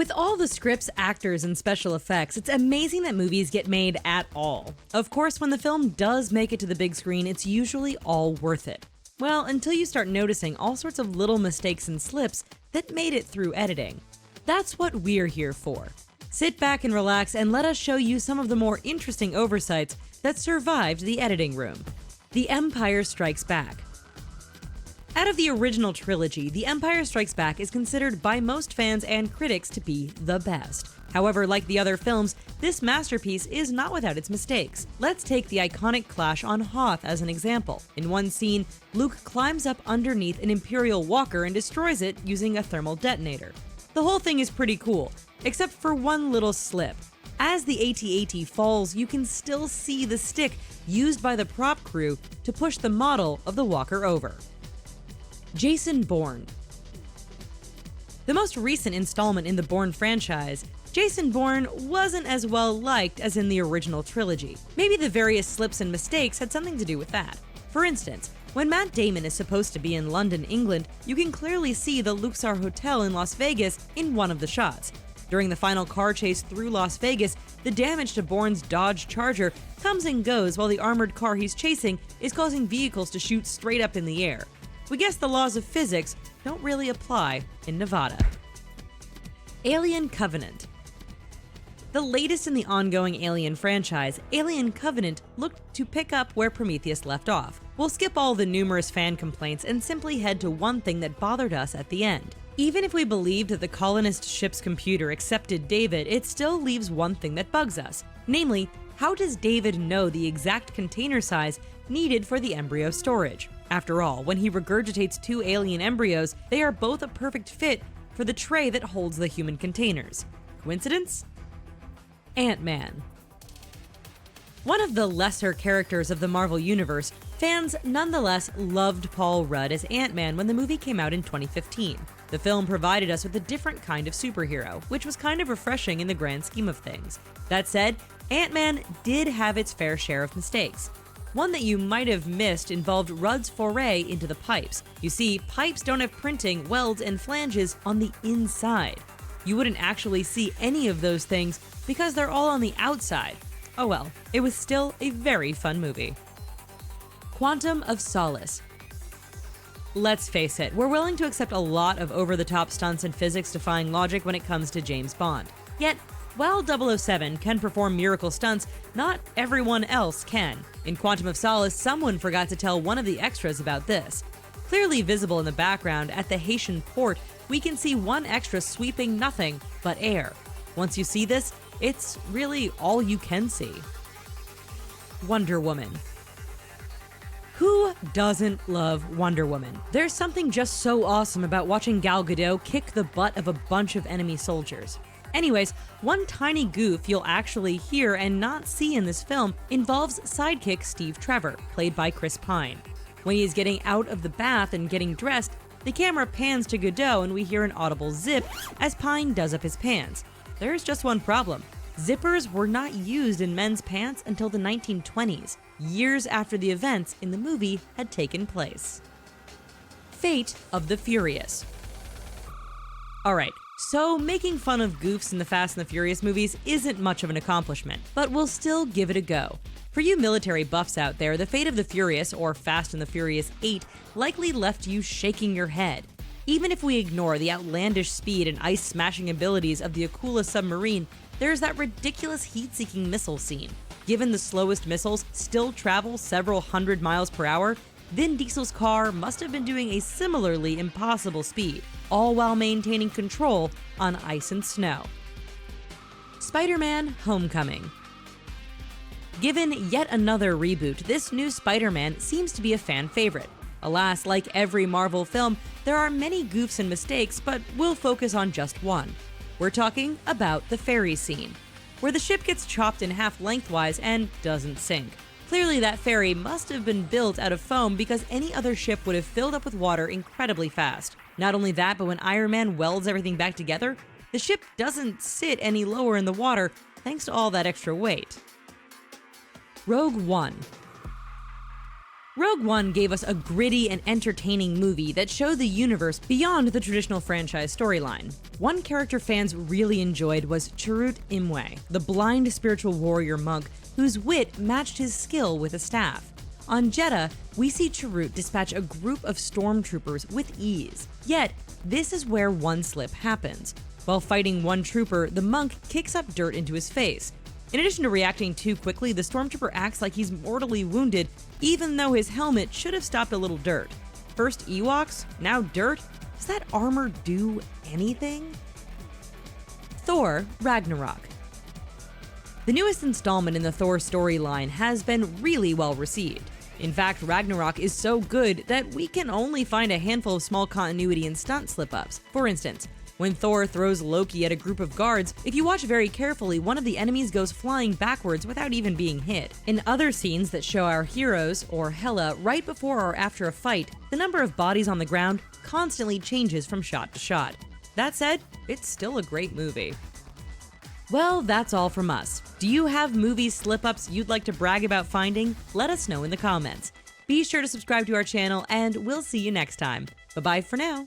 With all the scripts, actors, and special effects, it's amazing that movies get made at all. Of course, when the film does make it to the big screen, it's usually all worth it. Well, until you start noticing all sorts of little mistakes and slips that made it through editing. That's what we're here for. Sit back and relax and let us show you some of the more interesting oversights that survived the editing room. The Empire Strikes Back. Out of the original trilogy, The Empire Strikes Back is considered by most fans and critics to be the best. However, like the other films, this masterpiece is not without its mistakes. Let's take the iconic clash on Hoth as an example. In one scene, Luke climbs up underneath an Imperial walker and destroys it using a thermal detonator. The whole thing is pretty cool, except for one little slip. As the AT-AT falls, you can still see the stick used by the prop crew to push the model of the walker over. Jason Bourne. The most recent installment in the Bourne franchise, Jason Bourne wasn't as well liked as in the original trilogy. Maybe the various slips and mistakes had something to do with that. For instance, when Matt Damon is supposed to be in London, England, you can clearly see the Luxor Hotel in Las Vegas in one of the shots. During the final car chase through Las Vegas, the damage to Bourne's Dodge Charger comes and goes while the armored car he's chasing is causing vehicles to shoot straight up in the air. We guess the laws of physics don't really apply in Nevada. Alien Covenant. The latest in the ongoing Alien franchise, Alien Covenant looked to pick up where Prometheus left off. We'll skip all the numerous fan complaints and simply head to one thing that bothered us at the end. Even if we believed that the colonist ship's computer accepted David, it still leaves one thing that bugs us. Namely, how does David know the exact container size needed for the embryo storage? After all, when he regurgitates two alien embryos, they are both a perfect fit for the tray that holds the human containers. Coincidence? Ant-Man. One of the lesser characters of the Marvel Universe, fans nonetheless loved Paul Rudd as Ant-Man when the movie came out in 2015. The film provided us with a different kind of superhero, which was kind of refreshing in the grand scheme of things. That said, Ant-Man did have its fair share of mistakes. One that you might have missed involved Rudd's foray into the pipes. You see, pipes don't have printing, welds, and flanges on the inside. You wouldn't actually see any of those things because they're all on the outside. Oh well, it was still a very fun movie. Quantum of Solace. Let's face it, we're willing to accept a lot of over-the-top stunts and physics-defying logic when it comes to James Bond. Yet, while 007 can perform miracle stunts, not everyone else can. In Quantum of Solace, someone forgot to tell one of the extras about this. Clearly visible in the background at the Haitian port, we can see one extra sweeping nothing but air. Once you see this, it's really all you can see. Wonder Woman. Who doesn't love Wonder Woman? There's something just so awesome about watching Gal Gadot kick the butt of a bunch of enemy soldiers. Anyways, one tiny goof you'll actually hear and not see in this film involves sidekick Steve Trevor, played by Chris Pine. When he's getting out of the bath and getting dressed, the camera pans to Gadot and we hear an audible zip as Pine does up his pants. There's just one problem. Zippers were not used in men's pants until the 1920s, years after the events in the movie had taken place. Fate of the Furious. Alright, so making fun of goofs in the Fast and the Furious movies isn't much of an accomplishment, but we'll still give it a go. For you military buffs out there, the Fate of the Furious, or Fast and the Furious 8, likely left you shaking your head. Even if we ignore the outlandish speed and ice-smashing abilities of the Akula submarine, there's that ridiculous heat-seeking missile scene. Given the slowest missiles still travel several hundred miles per hour, Vin Diesel's car must have been doing a similarly impossible speed, all while maintaining control on ice and snow. Spider-Man: Homecoming. Given yet another reboot, this new Spider-Man seems to be a fan favorite. Alas, like every Marvel film, there are many goofs and mistakes, but we'll focus on just one. We're talking about the ferry scene, where the ship gets chopped in half lengthwise and doesn't sink. Clearly that ferry must have been built out of foam because any other ship would have filled up with water incredibly fast. Not only that, but when Iron Man welds everything back together, the ship doesn't sit any lower in the water thanks to all that extra weight. Rogue One. Rogue One gave us a gritty and entertaining movie that showed the universe beyond the traditional franchise storyline. One character fans really enjoyed was Chirrut Imwe, the blind spiritual warrior monk whose wit matched his skill with a staff. On Jedha, we see Chirrut dispatch a group of stormtroopers with ease. Yet, this is where one slip happens. While fighting one trooper, the monk kicks up dirt into his face. In addition to reacting too quickly, the stormtrooper acts like he's mortally wounded, even though his helmet should have stopped a little dirt. First Ewoks, now dirt? Does that armor do anything? Thor: Ragnarok. The newest installment in the Thor storyline has been really well received. In fact, Ragnarok is so good that we can only find a handful of small continuity and stunt slip-ups. For instance, when Thor throws Loki at a group of guards, if you watch very carefully, one of the enemies goes flying backwards without even being hit. In other scenes that show our heroes, or Hela, right before or after a fight, the number of bodies on the ground constantly changes from shot to shot. That said, it's still a great movie. Well, that's all from us. Do you have movie slip-ups you'd like to brag about finding? Let us know in the comments. Be sure to subscribe to our channel, and we'll see you next time. Bye-bye for now.